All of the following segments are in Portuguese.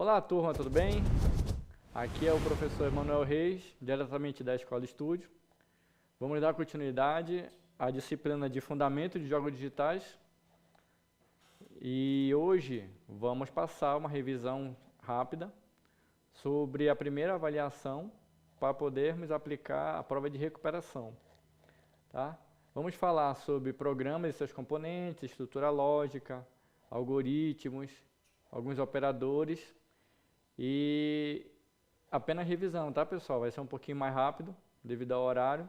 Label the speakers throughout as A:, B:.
A: Olá turma, tudo bem? Aqui é o professor Emanuel Reis, diretamente da Escola Estúdio. Vamos dar continuidade à disciplina de Fundamento de Jogos Digitais. E hoje vamos passar uma revisão rápida sobre a primeira avaliação para podermos aplicar a prova de recuperação. Tá? Vamos falar sobre programas e seus componentes, estrutura lógica, algoritmos, alguns operadores e apenas revisão, tá pessoal? Vai ser um pouquinho mais rápido devido ao horário.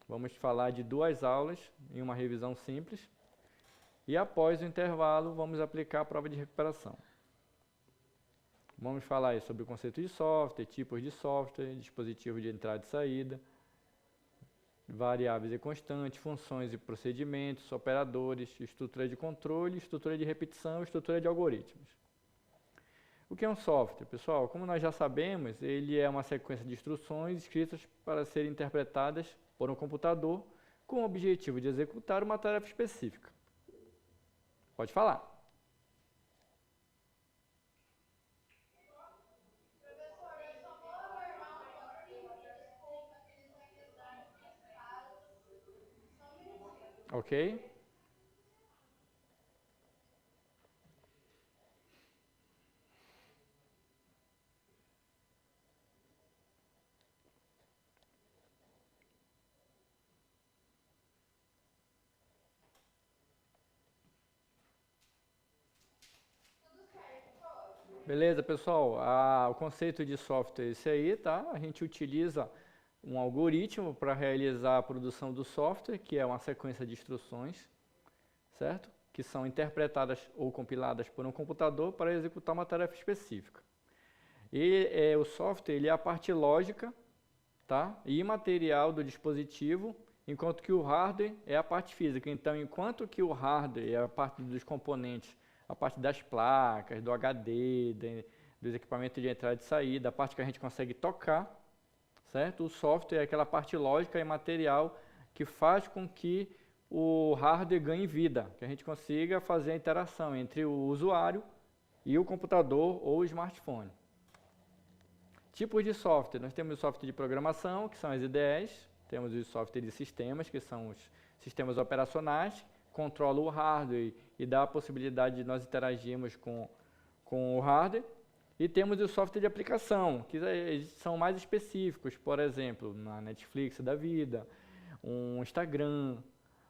A: Vamos falar de 2 aulas em uma revisão simples. E após o intervalo, vamos aplicar a prova de recuperação. Vamos falar aí sobre o conceito de software, tipos de software, dispositivos de entrada e saída, variáveis e constantes, funções e procedimentos, operadores, estrutura de controle, estrutura de repetição, estrutura de algoritmos. O que é um software, pessoal? Como nós já sabemos, ele é uma sequência de instruções escritas para serem interpretadas por um computador com o objetivo de executar uma tarefa específica. Pode falar. Ok? Beleza, pessoal? O conceito de software é esse aí, tá? A gente utiliza um algoritmo para realizar a produção do software, que é uma sequência de instruções, certo? Que são interpretadas ou compiladas por um computador para executar uma tarefa específica. E o software ele é a parte lógica, tá? E imaterial do dispositivo, enquanto que o hardware é a parte física. Então, enquanto que o hardware é a parte dos componentes, a parte das placas, do HD, dos equipamentos de entrada e saída, a parte que a gente consegue tocar, certo? O software é aquela parte lógica e material que faz com que o hardware ganhe vida, que a gente consiga fazer a interação entre o usuário e o computador ou o smartphone. Tipos de software, nós temos o software de programação, que são as IDEs, temos o software de sistemas, que são os sistemas operacionais, controla o hardware e dá a possibilidade de nós interagirmos com o hardware. E temos o software de aplicação, que são mais específicos, por exemplo, na Netflix da vida, um Instagram,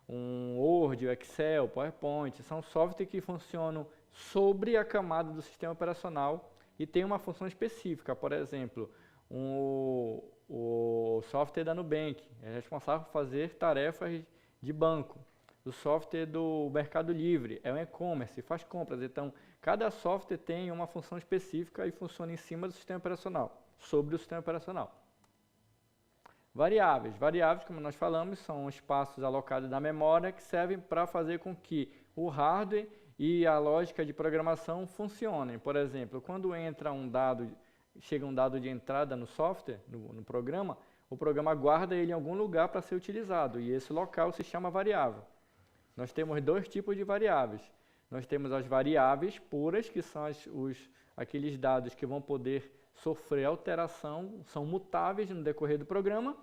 A: um Word, Excel, PowerPoint, são softwares que funcionam sobre a camada do sistema operacional e tem uma função específica, por exemplo, o software da Nubank é responsável por fazer tarefas de banco. O software do Mercado Livre é um e-commerce, faz compras. Então, cada software tem uma função específica e funciona em cima do sistema operacional, sobre o sistema operacional. Variáveis. Variáveis, como nós falamos, são espaços alocados na memória que servem para fazer com que o hardware e a lógica de programação funcionem. Por exemplo, quando entra chega um dado de entrada no software, no programa, o programa guarda ele em algum lugar para ser utilizado e esse local se chama variável. Nós temos 2 tipos de variáveis. Nós temos as variáveis puras, que são aqueles dados que vão poder sofrer alteração, são mutáveis no decorrer do programa.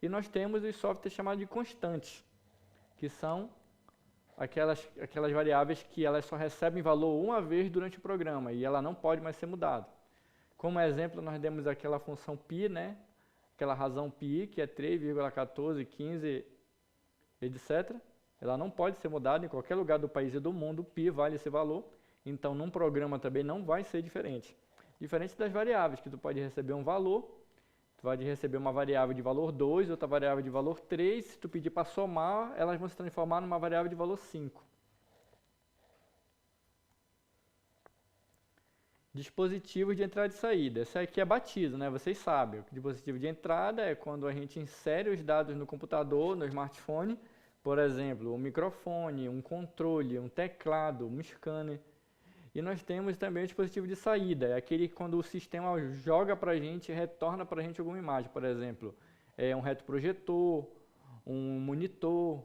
A: E nós temos os softwares chamados de constantes, que são aquelas variáveis que elas só recebem valor uma vez durante o programa e ela não pode mais ser mudada. Como exemplo, nós demos aquela função π, né? Aquela razão π, que é 3,1415, etc. Ela não pode ser mudada em qualquer lugar do país e do mundo, π vale esse valor, então num programa também não vai ser diferente. Diferente das variáveis, que tu pode receber um valor, tu vai receber uma variável de valor 2, outra variável de valor 3, se tu pedir para somar, elas vão se transformar numa variável de valor 5. Dispositivos de entrada e saída. Esse aqui é batido, né? Vocês sabem. O dispositivo de entrada é quando a gente insere os dados no computador, no smartphone, por exemplo, um microfone, um controle, um teclado, um scanner. E nós temos também o dispositivo de saída, é aquele que quando o sistema joga para a gente, retorna para a gente alguma imagem, por exemplo, um retroprojetor, um monitor,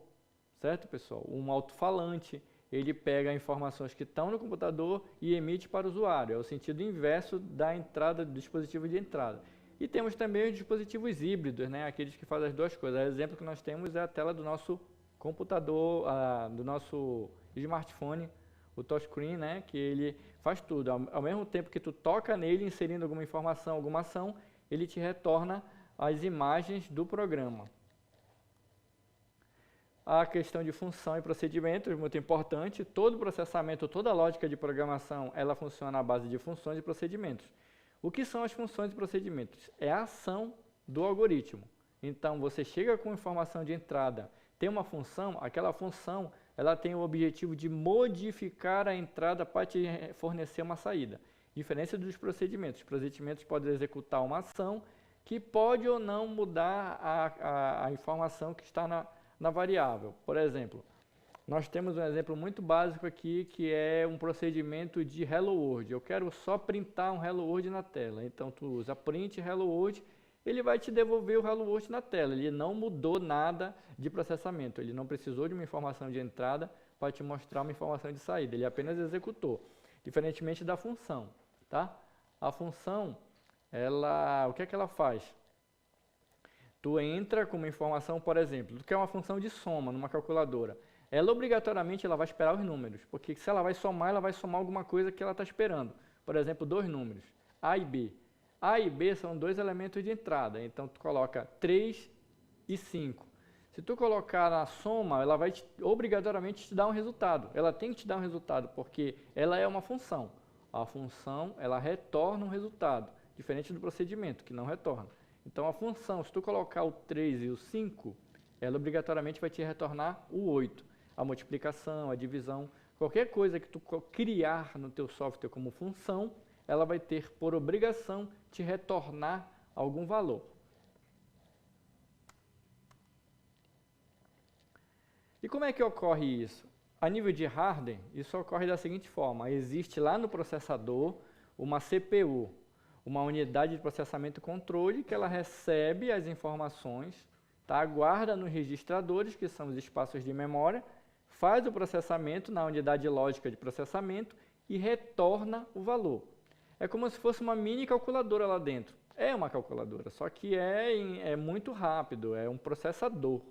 A: certo pessoal? Um alto-falante. ele pega informações que estão no computador e emite para o usuário. É o sentido inverso da entrada do dispositivo de entrada. E temos também os dispositivos híbridos, né? Aqueles que fazem as duas coisas. O exemplo que nós temos é a tela do nosso computador, do nosso smartphone, o touchscreen, né? Que ele faz tudo. Ao mesmo tempo que tu toca nele, inserindo alguma informação, alguma ação, ele te retorna as imagens do programa. A questão de função e procedimentos, muito importante. Todo processamento, toda lógica de programação, ela funciona à base de funções e procedimentos. O que são as funções e procedimentos? É a ação do algoritmo. Então, você chega com informação de entrada, tem uma função, aquela função ela tem o objetivo de modificar a entrada para te fornecer uma saída. Diferença dos procedimentos. Os procedimentos podem executar uma ação que pode ou não mudar a informação que está na variável. Por exemplo, nós temos um exemplo muito básico aqui, que é um procedimento de Hello World. Eu quero só printar um Hello World na tela. Então, tu usa print Hello World, ele vai te devolver o Hello World na tela. Ele não mudou nada de processamento. Ele não precisou de uma informação de entrada para te mostrar uma informação de saída. Ele apenas executou. Diferentemente da função, tá? A função, o que é que ela faz? Tu entra com uma informação, por exemplo, tu quer uma função de soma numa calculadora. Ela obrigatoriamente vai esperar os números, porque se ela vai somar alguma coisa que ela está esperando. Por exemplo, 2 números, A e B. A e B são 2 elementos de entrada, então tu coloca 3 e 5. Se tu colocar na soma, ela vai obrigatoriamente te dar um resultado. Ela tem que te dar um resultado, porque ela é uma função. A função, ela retorna um resultado, diferente do procedimento, que não retorna. Então, a função, se tu colocar o 3 e o 5, ela obrigatoriamente vai te retornar o 8. A multiplicação, a divisão, qualquer coisa que tu criar no teu software como função, ela vai ter por obrigação te retornar algum valor. E como é que ocorre isso? A nível de hardware, isso ocorre da seguinte forma: existe lá no processador uma CPU, uma unidade de processamento e controle, que ela recebe as informações, tá? Guarda nos registradores, que são os espaços de memória, faz o processamento na unidade lógica de processamento e retorna o valor. É como se fosse uma mini calculadora lá dentro. É uma calculadora, só que é muito rápido, é um processador,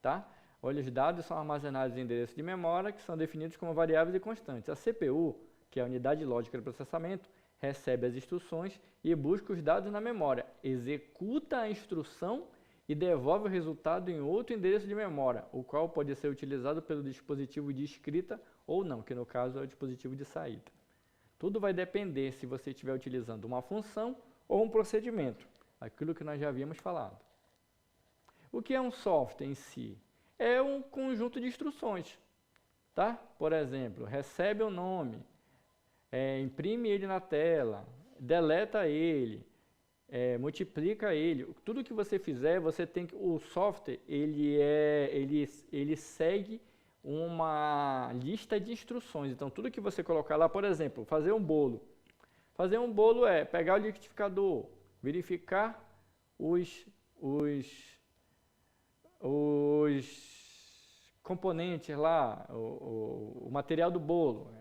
A: tá? Olha, os dados são armazenados em endereços de memória, que são definidos como variáveis e constantes. A CPU, que é a unidade lógica de processamento, recebe as instruções e busca os dados na memória, executa a instrução e devolve o resultado em outro endereço de memória, o qual pode ser utilizado pelo dispositivo de escrita ou não, que no caso é o dispositivo de saída. Tudo vai depender se você estiver utilizando uma função ou um procedimento, aquilo que nós já havíamos falado. O que é um software em si? É um conjunto de instruções, tá? Por exemplo, recebe o nome, imprime ele na tela, deleta ele, multiplica ele. Tudo que você fizer, você tem que. O software ele segue uma lista de instruções. Então, tudo que você colocar lá, por exemplo, fazer um bolo. Fazer um bolo é pegar o liquidificador, verificar os componentes lá, o material do bolo,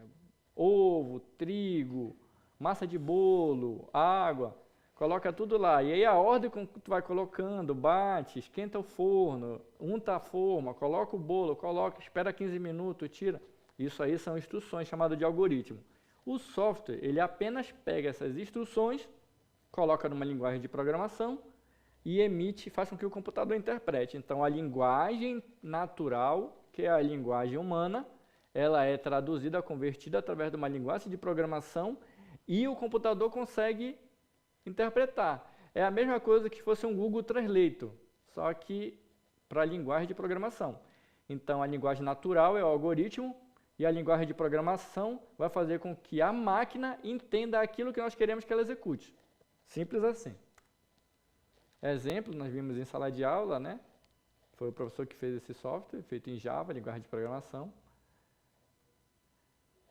A: ovo, trigo, massa de bolo, água, coloca tudo lá. E aí a ordem com que tu vai colocando, bate, esquenta o forno, unta a forma, coloca o bolo, espera 15 minutos, tira. Isso aí são instruções chamadas de algoritmo. O software, ele apenas pega essas instruções, coloca numa linguagem de programação e emite, faz com que o computador interprete. Então, a linguagem natural, que é a linguagem humana, ela é traduzida, convertida através de uma linguagem de programação e o computador consegue interpretar. É a mesma coisa que fosse um Google Translate, só que para a linguagem de programação. Então, a linguagem natural é o algoritmo e a linguagem de programação vai fazer com que a máquina entenda aquilo que nós queremos que ela execute. Simples assim. Exemplo, nós vimos em sala de aula, né? Foi o professor que fez esse software, feito em Java, linguagem de programação.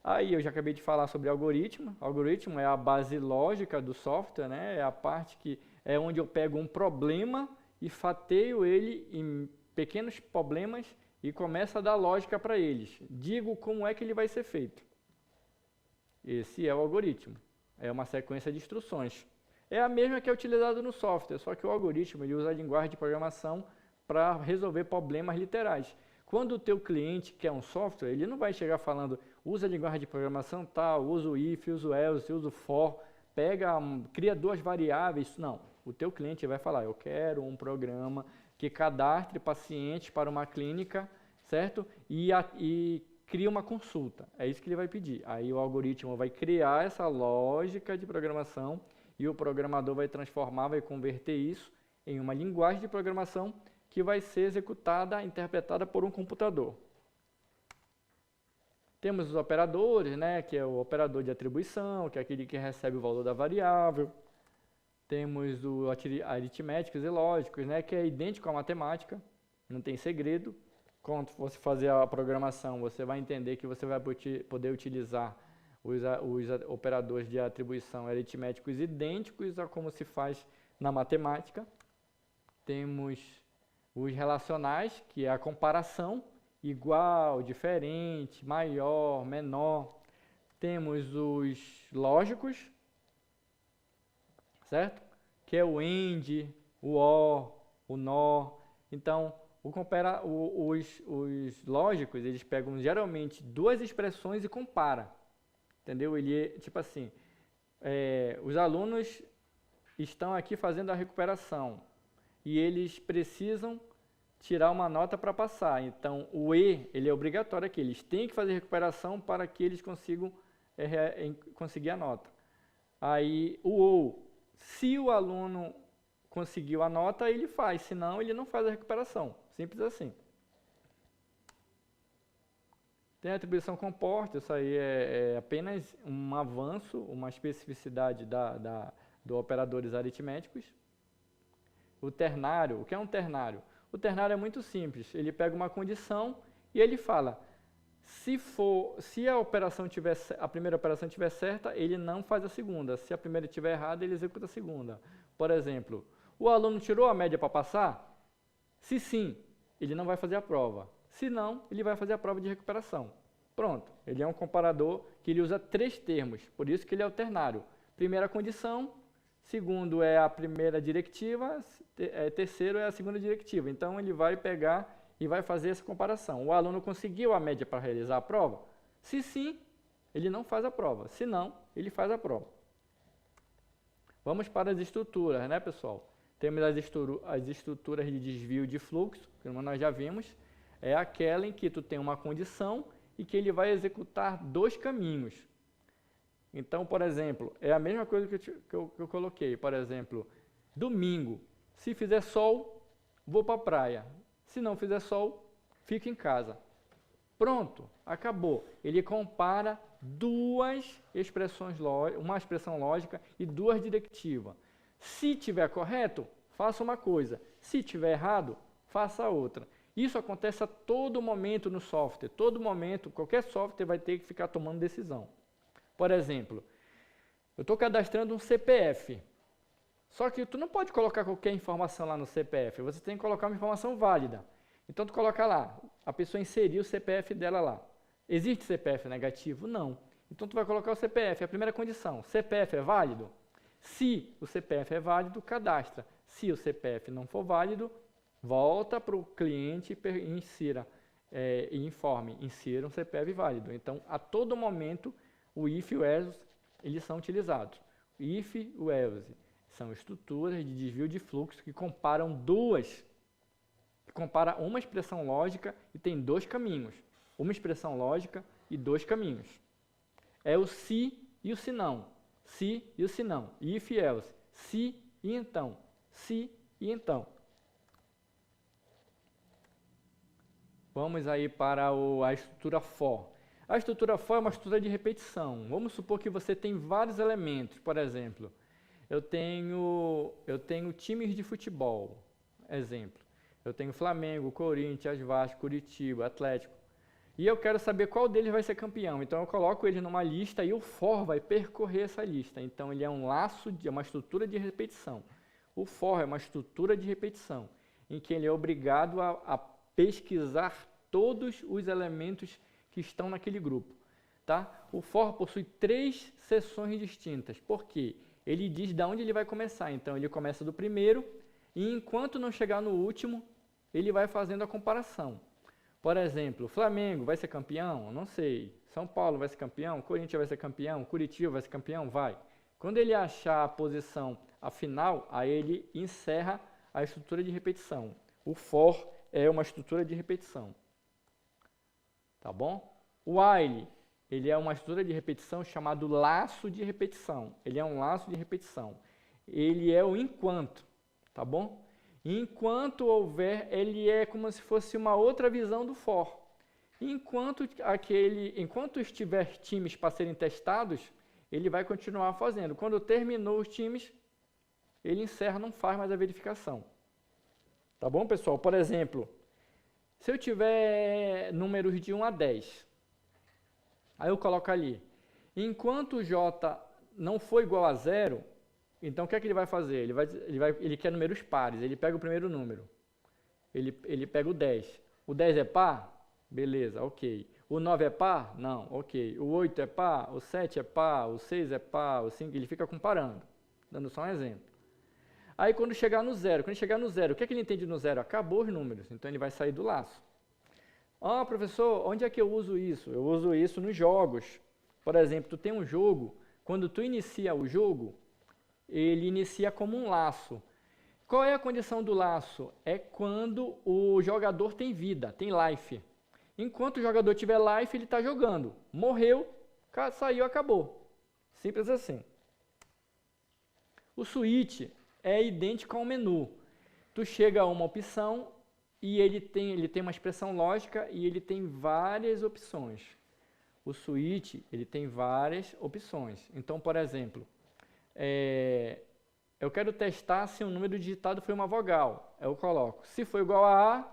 A: Aí eu já acabei de falar sobre algoritmo. Algoritmo é a base lógica do software, né? É a parte que é onde eu pego um problema e fateio ele em pequenos problemas e começa a dar lógica para eles. Digo como é que ele vai ser feito. Esse é o algoritmo. É uma sequência de instruções. É a mesma que é utilizada no software, só que o algoritmo ele usa a linguagem de programação para resolver problemas literais. Quando o teu cliente quer um software, ele não vai chegar falando, usa a linguagem de programação tal, usa o if, usa o else, usa o for, cria duas variáveis. Não, o teu cliente vai falar, eu quero um programa que cadastre pacientes para uma clínica, certo? E cria uma consulta. É isso que ele vai pedir. Aí o algoritmo vai criar essa lógica de programação e o programador vai transformar, vai converter isso em uma linguagem de programação que vai ser executada, interpretada por um computador. Temos os operadores, né, que é o operador de atribuição, que é aquele que recebe o valor da variável. Temos os aritméticos e lógicos, né, que é idêntico à matemática, não tem segredo. Quando você fazer a programação, você vai entender que você vai poder utilizar os operadores de atribuição aritméticos idênticos a como se faz na matemática. Temos os relacionais, que é a comparação, igual, diferente, maior, menor. Temos os lógicos, certo? Que é o AND, o OR, o NOR. Então, os lógicos, eles pegam geralmente duas expressões e comparam. Entendeu? Ele é tipo assim, os alunos estão aqui fazendo a recuperação e eles precisam tirar uma nota para passar. Então, o E, ele é obrigatório aqui. Eles têm que fazer recuperação para que eles consigam conseguir a nota. Aí, o OU, se o aluno conseguiu a nota, ele faz. Senão, ele não faz a recuperação. Simples assim. Tem a atribuição composta. Isso aí é apenas um avanço, uma especificidade do operadores aritméticos. O ternário. O que é um ternário? O ternário é muito simples. Ele pega uma condição e ele fala, se a primeira operação estiver certa, ele não faz a segunda. Se a primeira estiver errada, ele executa a segunda. Por exemplo, o aluno tirou a média para passar? Se sim, ele não vai fazer a prova. Se não, ele vai fazer a prova de recuperação. Pronto. Ele é um comparador que ele usa 3 termos, por isso que ele é o ternário. Primeira condição, segundo é a primeira diretiva, terceiro é a segunda diretiva. Então, ele vai pegar e vai fazer essa comparação. O aluno conseguiu a média para realizar a prova? Se sim, ele não faz a prova. Se não, ele faz a prova. Vamos para as estruturas, né, pessoal? Temos as estruturas de desvio de fluxo, que nós já vimos. É aquela em que tu tem uma condição e que ele vai executar 2 caminhos. Então, por exemplo, é a mesma coisa que eu coloquei. Por exemplo, domingo, se fizer sol, vou para a praia. Se não fizer sol, fico em casa. Pronto, acabou. Ele compara duas expressões, uma expressão lógica e 2 diretivas. Se tiver correto, faça uma coisa. Se tiver errado, faça outra. Isso acontece a todo momento no software. Todo momento, qualquer software vai ter que ficar tomando decisão. Por exemplo, eu estou cadastrando um CPF. Só que tu não pode colocar qualquer informação lá no CPF. Você tem que colocar uma informação válida. Então, tu coloca lá, a pessoa inseriu o CPF dela lá. Existe CPF negativo? Não. Então, tu vai colocar o CPF, é a primeira condição. CPF é válido? Se o CPF é válido, cadastra. Se o CPF não for válido, volta para o cliente e informe, insira um CPF válido. Então, a todo momento, o if e o else, eles são utilizados. O if e o else são estruturas de desvio de fluxo que comparam uma expressão lógica e tem 2 caminhos. Uma expressão lógica e 2 caminhos. É o se e o se não. Se e o se não. If e else. Se e então. Se e então. Vamos aí para a estrutura for. A estrutura for é uma estrutura de repetição. Vamos supor que você tem vários elementos. Por exemplo, eu tenho times de futebol. Exemplo. Eu tenho Flamengo, Corinthians, Vasco, Curitiba, Atlético. E eu quero saber qual deles vai ser campeão. Então eu coloco ele numa lista e o for vai percorrer essa lista. Então ele é um laço, é uma estrutura de repetição. O for é uma estrutura de repetição, em que ele é obrigado a pesquisar todos os elementos que estão naquele grupo. Tá? O for possui 3 seções distintas. Por quê? Ele diz de onde ele vai começar. Então, ele começa do primeiro e enquanto não chegar no último, ele vai fazendo a comparação. Por exemplo, Flamengo vai ser campeão? Não sei. São Paulo vai ser campeão? Corinthians vai ser campeão? Curitiba vai ser campeão? Vai. Quando ele achar a posição a final, aí ele encerra a estrutura de repetição. O for é uma estrutura de repetição. Tá bom? O while, ele é uma estrutura de repetição chamado laço de repetição. Ele é um laço de repetição. Ele é o enquanto, tá bom? Enquanto houver, ele é como se fosse uma outra visão do for. Enquanto estiver times para serem testados, ele vai continuar fazendo. Quando terminou os times, ele encerra, não faz mais a verificação. Tá bom, pessoal? Por exemplo, se eu tiver números de 1 a 10, aí eu coloco ali, enquanto o J não for igual a 0, então o que é que ele vai fazer? Ele quer números pares, ele pega o primeiro número, ele pega o 10. O 10 é par? Beleza, ok. O 9 é par? Não, ok. O 8 é par? O 7 é par? O 6 é par? O 5, ele fica comparando, dando só um exemplo. Aí quando chegar no 0, o que é que ele entende no 0? Acabou os números, então ele vai sair do laço. Ah, professor, onde é que eu uso isso? Eu uso isso nos jogos. Por exemplo, tu tem um jogo, quando tu inicia o jogo, ele inicia como um laço. Qual é a condição do laço? É quando o jogador tem vida, tem life. Enquanto o jogador tiver life, ele está jogando. Morreu, saiu, acabou. Simples assim. O switch é idêntico ao menu. Tu chega a uma opção e ele tem uma expressão lógica e ele tem várias opções. O switch, ele tem várias opções. Então, por exemplo, eu quero testar se o número digitado foi uma vogal. Eu coloco, se for igual a A,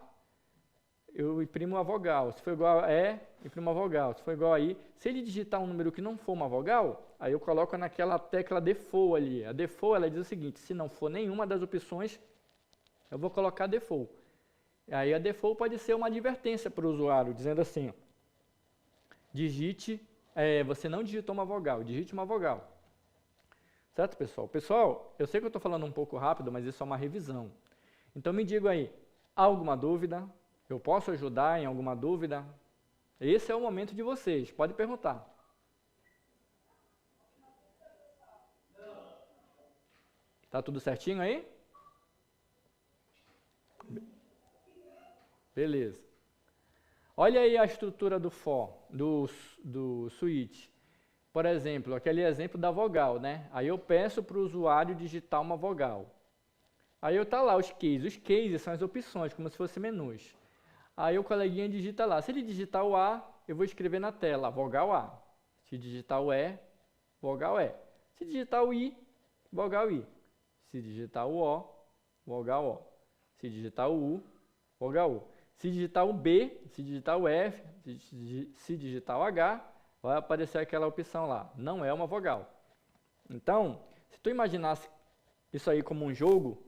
A: eu imprimo uma vogal. Se for igual a E, imprimo uma vogal. Se for igual a I, se ele digitar um número que não for uma vogal, aí eu coloco naquela tecla default ali. A default, ela diz o seguinte, se não for nenhuma das opções, eu vou colocar default. Aí a default pode ser uma advertência para o usuário, dizendo assim, ó, digite, você não digitou uma vogal, digite uma vogal. Certo, pessoal? Pessoal, eu sei que eu estou falando um pouco rápido, mas isso é uma revisão. Então me diga aí, alguma dúvida? Eu posso ajudar em alguma dúvida? Esse é o momento de vocês, pode perguntar. Tá tudo certinho aí? Beleza. Olha aí a estrutura do for, do switch. Por exemplo, aquele exemplo da vogal, né? Aí eu peço para o usuário digitar uma vogal. Aí eu tá lá os cases. Os cases são as opções, como se fossem menus. Aí o coleguinha digita lá. Se ele digitar o A, eu vou escrever na tela, vogal A. Se digitar o E, vogal E. Se digitar o I, vogal I. Se digitar o O, vogal O. Se digitar o U, vogal U. Se digitar o B, se digitar o F, se digitar o H, vai aparecer aquela opção lá. Não é uma vogal. Então, se tu imaginasse isso aí como um jogo,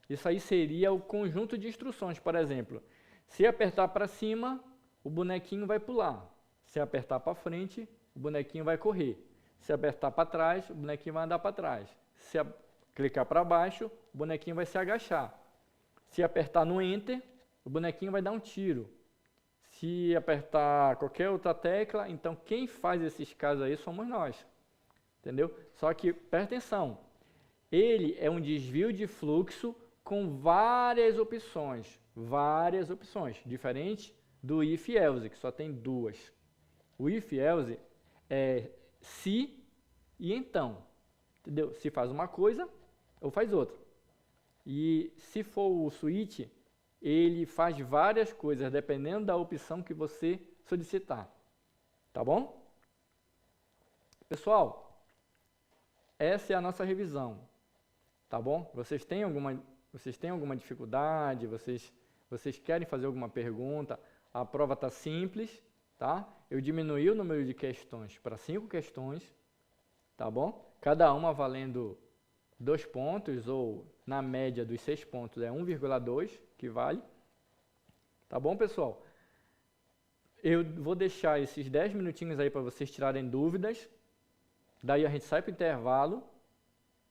A: isso aí seria o conjunto de instruções, por exemplo. Se apertar para cima, o bonequinho vai pular. Se apertar para frente, o bonequinho vai correr. Se apertar para trás, o bonequinho vai andar para trás. Se clicar para baixo, o bonequinho vai se agachar. Se apertar no Enter, o bonequinho vai dar um tiro. Se apertar qualquer outra tecla, então quem faz esses casos aí somos nós. Entendeu? Só que, presta atenção, ele é um desvio de fluxo com várias opções, diferente do if-else, que só tem duas. O if-else é se e então, entendeu? Se faz uma coisa ou faz outra. E se for o switch, ele faz várias coisas, dependendo da opção que você solicitar. Tá bom? Pessoal, essa é a nossa revisão. Tá bom? Vocês têm alguma dificuldade? Vocês querem fazer alguma pergunta? A prova está simples, tá? Eu diminuí o número de questões para 5 questões, tá bom? Cada uma valendo 2 pontos, ou na média dos 6 pontos é 1,2 que vale. Tá bom, pessoal? Eu vou deixar esses 10 minutinhos aí para vocês tirarem dúvidas. Daí a gente sai para o intervalo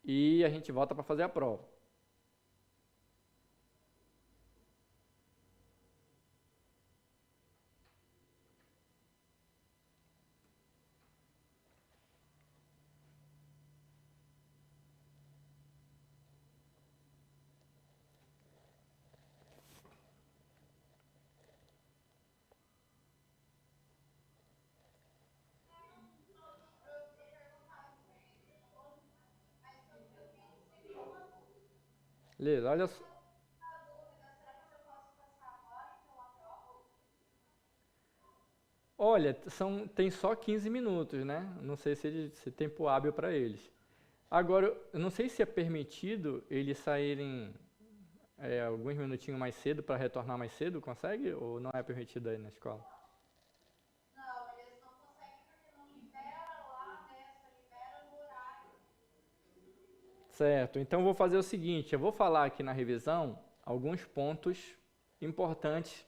A: e a gente volta para fazer a prova. Beleza, olha só. Olha, tem só 15 minutos, né? Não sei se tempo hábil para eles. Agora, eu não sei se é permitido eles saírem alguns minutinhos mais cedo para retornar mais cedo, consegue? Ou não é permitido aí na escola?
B: Não, eles não conseguem porque não libera lá, né? Só libera no horário.
A: Certo, então eu vou fazer o seguinte, eu vou falar aqui na revisão alguns pontos importantes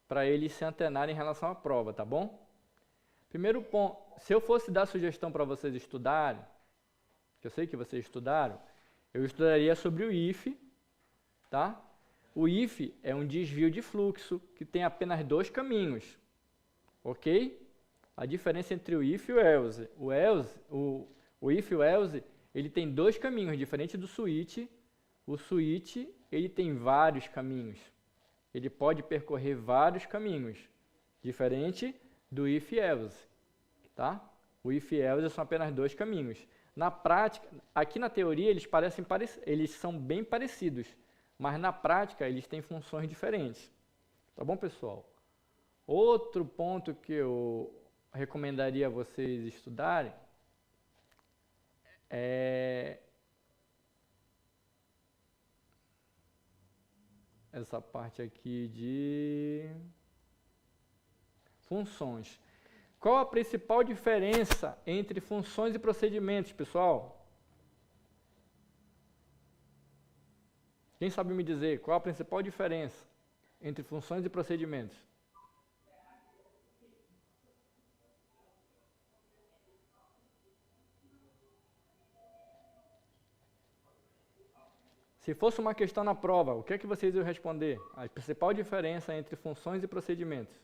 A: para eles se antenarem em relação à prova, tá bom? Primeiro ponto, se eu fosse dar sugestão para vocês estudarem, que eu sei que vocês estudaram, eu estudaria sobre o if, tá? O if é um desvio de fluxo que tem apenas dois caminhos, ok? A diferença entre o if e o else. O if e o else, ele tem dois caminhos, diferente do switch. O switch, ele tem vários caminhos. Ele pode percorrer vários caminhos, diferente do if e else, tá? O if e else são apenas dois caminhos. Na prática, aqui na teoria eles são bem parecidos, mas na prática eles têm funções diferentes. Tá bom, pessoal? Outro ponto que eu recomendaria vocês estudarem é essa parte aqui de funções. Qual a principal diferença entre funções e procedimentos, pessoal? Quem sabe me dizer qual a principal diferença entre funções e procedimentos? Se fosse uma questão na prova, o que é que vocês iam responder? A principal diferença entre funções e procedimentos.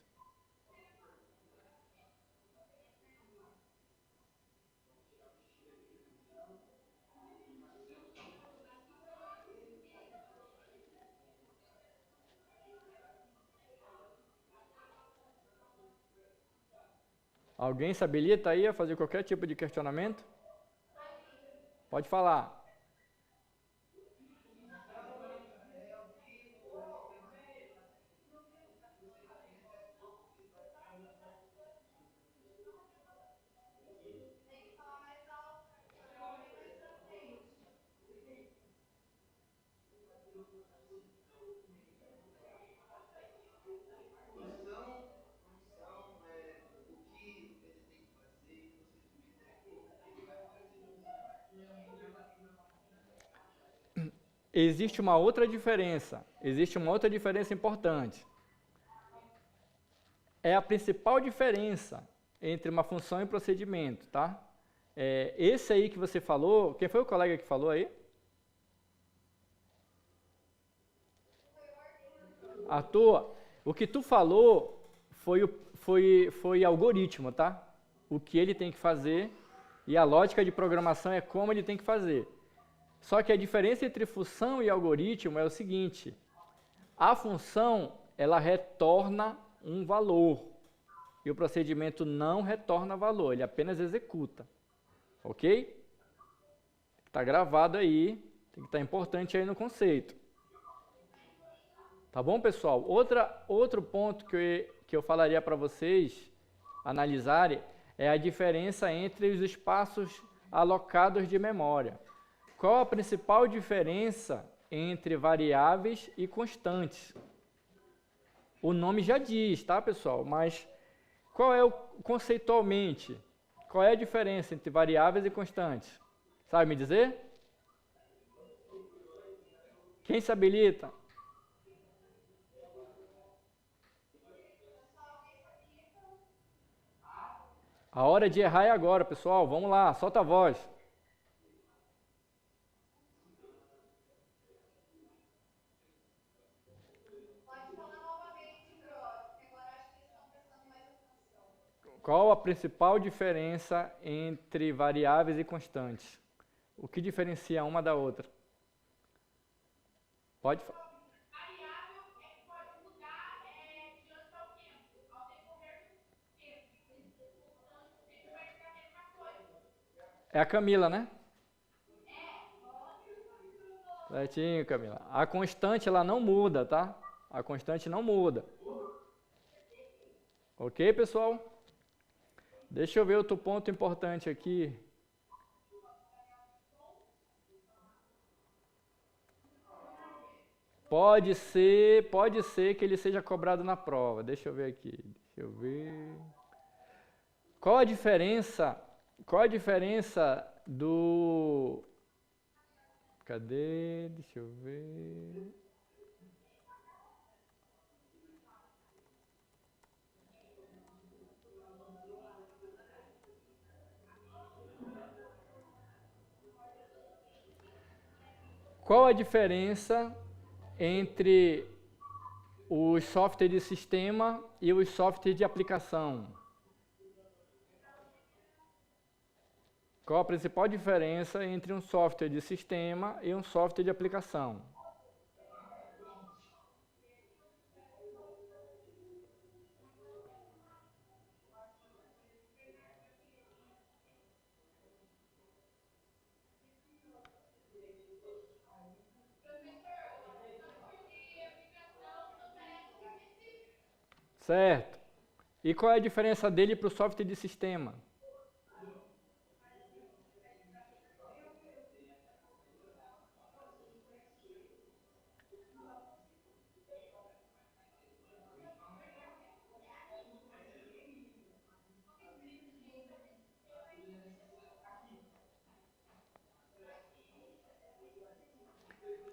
A: Alguém se habilita aí a fazer qualquer tipo de questionamento? Pode falar.
B: Tem que falar mais alto, para ouvir mais pra frente.
A: Existe uma outra diferença. Existe uma outra diferença importante. É a principal diferença entre uma função e procedimento, tá? Esse aí que você falou, quem foi o colega que falou aí? Arthur, o que tu falou foi algoritmo, tá? O que ele tem que fazer e a lógica de programação é como ele tem que fazer. Só que a diferença entre função e algoritmo é o seguinte: a função, ela retorna um valor e o procedimento não retorna valor, ele apenas executa. Ok? Está gravado aí, tem que estar importante aí no conceito. Tá bom, pessoal? Outro ponto que eu falaria para vocês analisarem é a diferença entre os espaços alocados de memória. Qual a principal diferença entre variáveis e constantes? O nome já diz, tá, pessoal? Mas conceitualmente, qual é a diferença entre variáveis e constantes? Sabe me dizer? Quem se habilita? A hora de errar é agora, pessoal. Vamos lá, solta a voz.
B: Pode falar novamente, Bro, porque agora acho que eles estão prestando mais atenção.
A: Qual a principal diferença entre variáveis e constantes? O que diferencia uma da outra? Pode falar.
B: Variável é que pode mudar diante ao tempo, ao decorrer do tempo. Constante sempre vai ser a mesma coisa.
A: É a Camila, né? Certinho, Camila. A constante, ela não muda, tá? A constante não muda. Ok, pessoal? Deixa eu ver outro ponto importante aqui. Pode ser que ele seja cobrado na prova. Deixa eu ver aqui. Deixa eu ver. Qual a diferença do... Cadê? Deixa eu ver. Qual a diferença entre os softwares de sistema e os softwares de aplicação? Qual a principal diferença entre um software de sistema e um software de aplicação? Certo. E qual é a diferença dele para o software de sistema?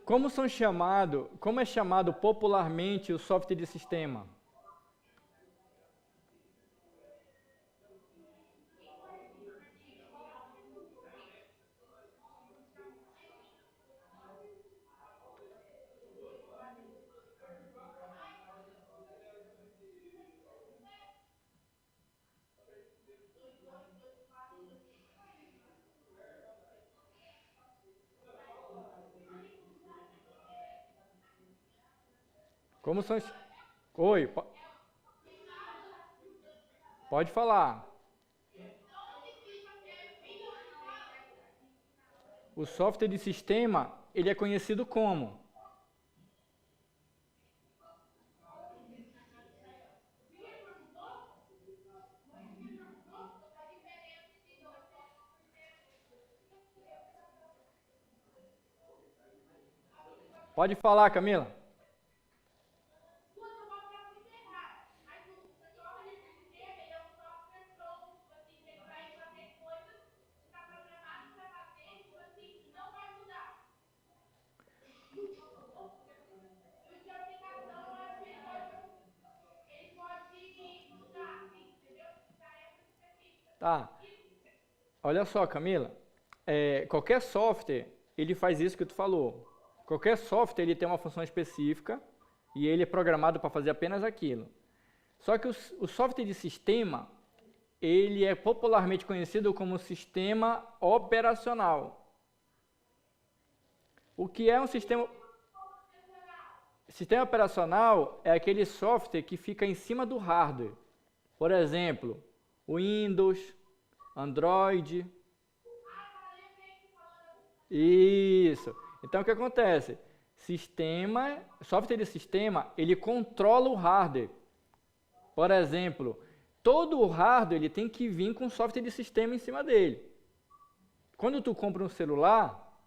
A: Como é chamado popularmente o software de sistema? Como são... Oi, pode falar. O software de sistema, ele é conhecido como? Pode falar, Camila. Tá. Olha só, Camila. Qualquer software, ele faz isso que tu falou. Qualquer software, ele tem uma função específica e ele é programado para fazer apenas aquilo. Só que o software de sistema, ele é popularmente conhecido como sistema operacional. O que é um sistema... Sistema operacional é aquele software que fica em cima do hardware. Por exemplo, Windows, Android. Isso. Então o que acontece? Software de sistema, ele controla o hardware. Por exemplo, todo o hardware ele tem que vir com software de sistema em cima dele. Quando tu compra um celular,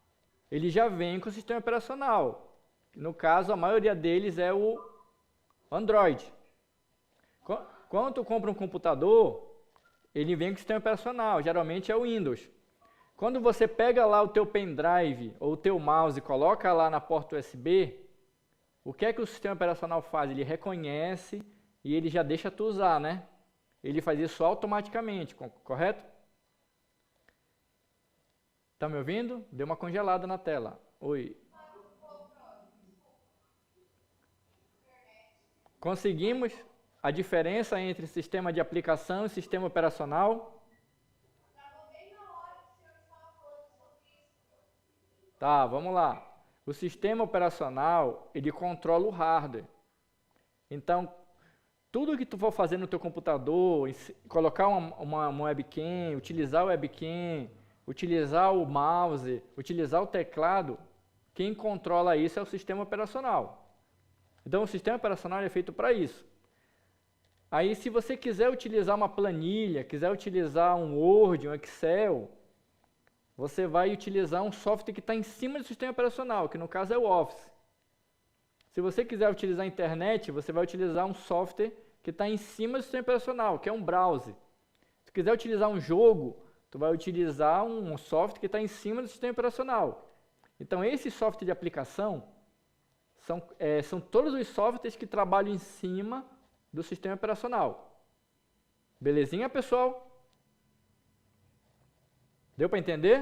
A: ele já vem com o sistema operacional. No caso, a maioria deles é o Android. Quando tu compra um computador, ele vem com o sistema operacional, geralmente é o Windows. Quando você pega lá o teu pendrive ou o teu mouse e coloca lá na porta USB, o que é que o sistema operacional faz? Ele reconhece e ele já deixa tu usar, né? ele faz isso automaticamente, correto? Tá me ouvindo? Deu uma congelada na tela. Oi. Conseguimos a diferença entre sistema de aplicação e sistema operacional? Tá, vamos lá. O sistema operacional, ele controla o hardware. Então, tudo que tu for fazer no teu computador, colocar uma webcam, utilizar o webcam, utilizar o mouse, utilizar o teclado, quem controla isso é o sistema operacional. Então, o sistema operacional é feito para isso. Aí, se você quiser utilizar uma planilha, quiser utilizar um Word, um Excel, você vai utilizar um software que está em cima do sistema operacional, que no caso é o Office. Se você quiser utilizar a internet, você vai utilizar um software que está em cima do sistema operacional, que é um browser. Se quiser utilizar um jogo, tu vai utilizar um software que está em cima do sistema operacional. Então, esse software de aplicação são todos os softwares que trabalham em cima do sistema operacional. Belezinha, pessoal? Deu para entender?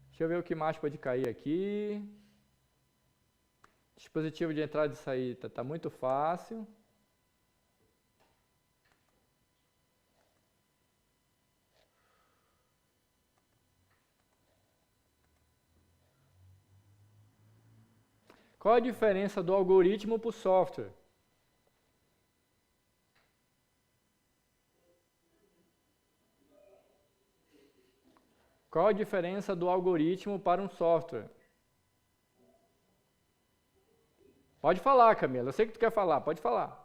A: Deixa eu ver o que mais pode cair aqui. Dispositivo de entrada e saída está muito fácil. Qual a diferença do algoritmo para o software? Qual a diferença do algoritmo para um software? Pode falar, Camila. Eu sei que tu quer falar. Pode falar.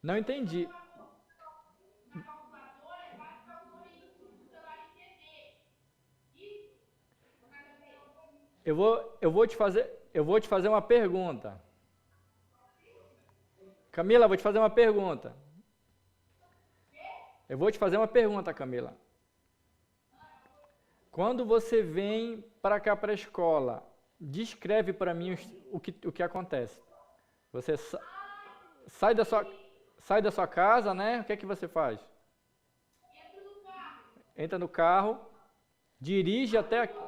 A: Não entendi. Eu vou te fazer uma pergunta. Camila, vou te fazer uma pergunta. Eu vou te fazer uma pergunta, Camila. Quando você vem para cá para a escola, descreve para mim o que acontece. Você sai da sua casa, né? O que é que você faz? Entra no carro, dirige até aqui.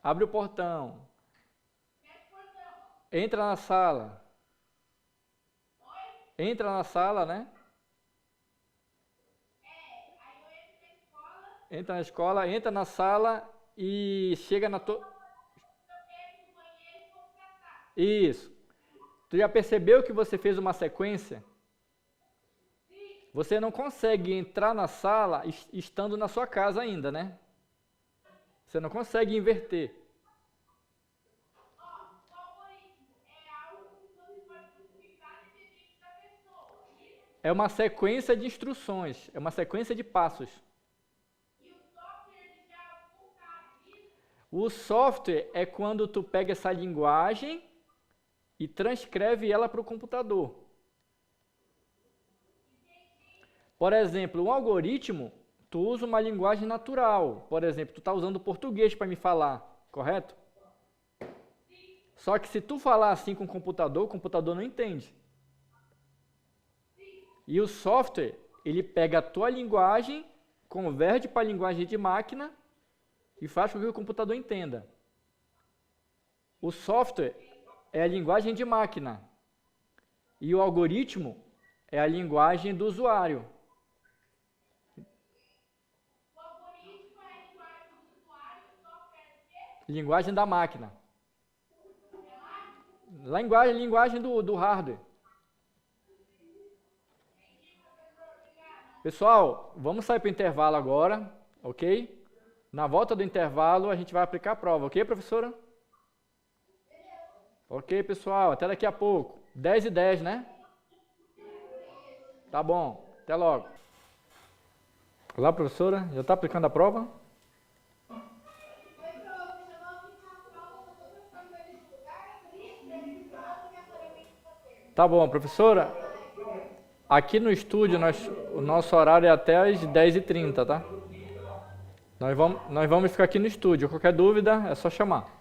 A: Abre o portão. Entra na sala. Entra na sala, né? Entra na escola, entra na sala e chega na Isso. Tu já percebeu que você fez uma sequência? Você não consegue entrar na sala estando na sua casa ainda, né? Você não consegue inverter. É uma sequência de instruções, é uma sequência de passos. O software é quando tu pega essa linguagem e transcreve ela para o computador. Por exemplo, um algoritmo, tu usa uma linguagem natural. Por exemplo, tu está usando português para me falar, correto? Só que se tu falar assim com o computador não entende. E o software, ele pega a tua linguagem, converte para a linguagem de máquina e faz com que o computador entenda. O software é a linguagem de máquina e o algoritmo é a linguagem do usuário.
B: O algoritmo é a linguagem do usuário, o software é o quê?
A: Linguagem da máquina. Linguagem do hardware. Pessoal, vamos sair para o intervalo agora, ok? Na volta do intervalo a gente vai aplicar a prova, ok, professora? Ok, pessoal, até daqui a pouco. 10h10, né? Tá bom, até logo. Olá, professora, já está aplicando a prova? Tá bom, professora. Aqui no estúdio, o nosso horário é até as 10h30, tá? Nós vamos ficar aqui no estúdio. Qualquer dúvida, é só chamar.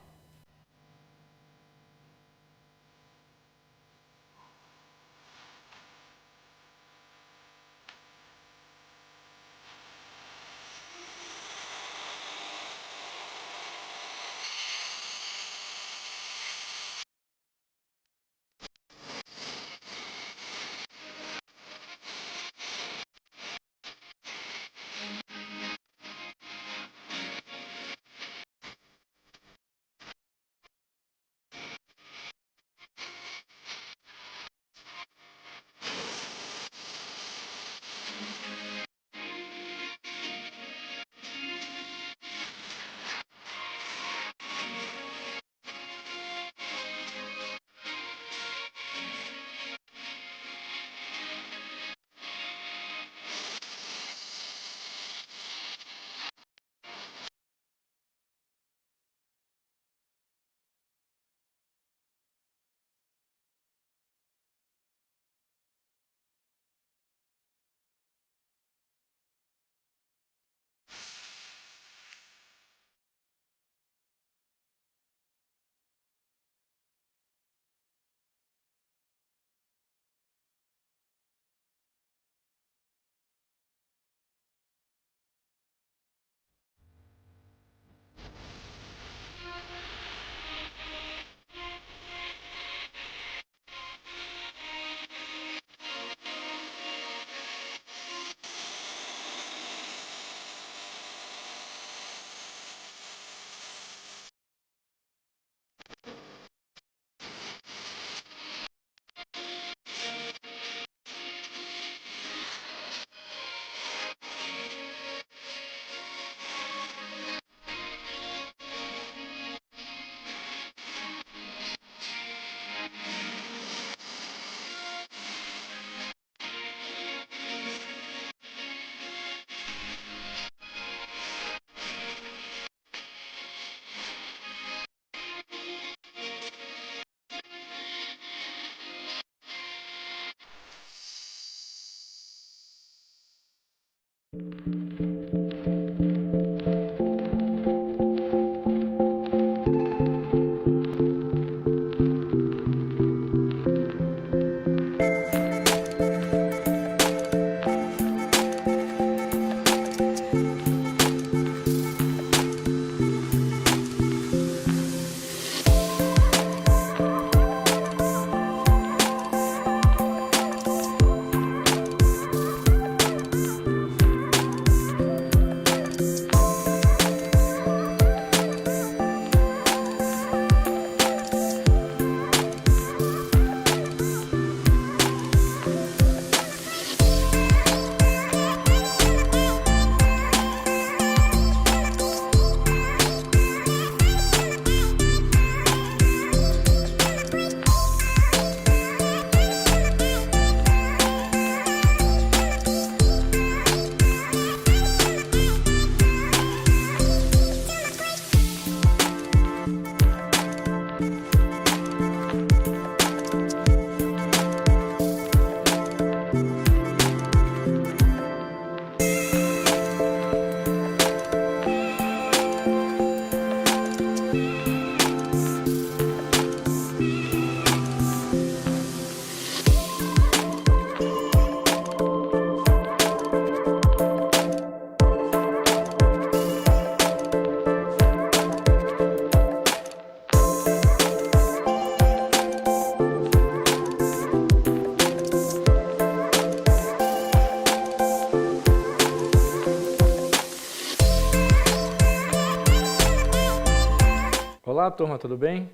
A: Olá, turma, tudo bem?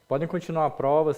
A: Podem continuar a prova.